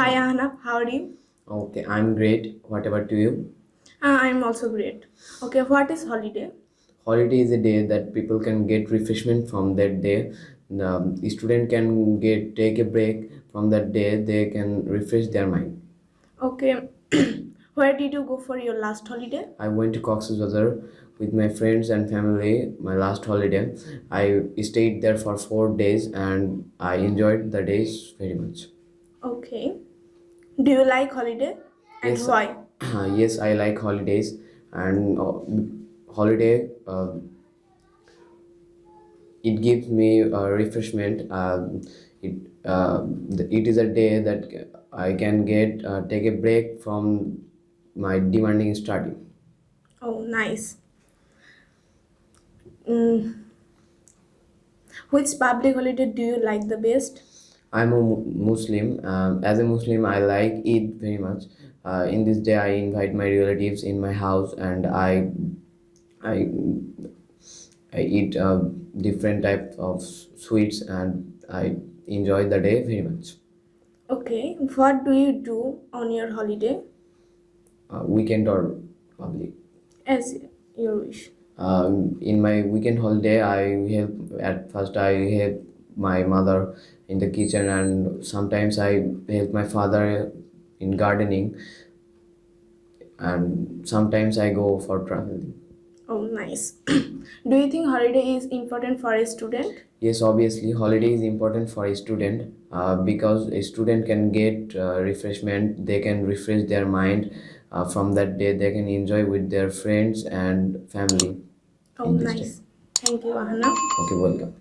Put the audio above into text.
Hi Ahnaf, how are you? Okay, I'm great. What about you? I'm also great. Okay, what is holiday? Holiday is a day that people can get refreshment from that day. The student can get take a break from that day. They can refresh their mind. Okay, where did you go for your last holiday? I went to Cox's Bazar with my friends and family. My last holiday, I stayed there for 4 days and I enjoyed the days very much. Okay, do you like holiday and Yes, why? yes, I like holidays and holiday. It gives me refreshment. It is a day that I can get take a break from my demanding study. Oh, nice. Mm, which public holiday do you like the best? I'm a Muslim. As a Muslim, I like Eid very much. In this day, I invite my relatives in my house, and I I eat different types of sweets, and I enjoy the day very much. Okay, what do you do on your holiday? Weekend or public. As your wish. In my weekend holiday, I help at first. I help my mother in the kitchen, and sometimes I help my father in gardening, and sometimes I go for traveling. Oh, nice. Do you think holiday is important for a student? Yes, obviously, holiday is important for a student because a student can get refreshment. They can refresh their mind. From that day, they can enjoy with their friends and family Oh, in this day. nice. Thank you, Ahana. Okay, welcome.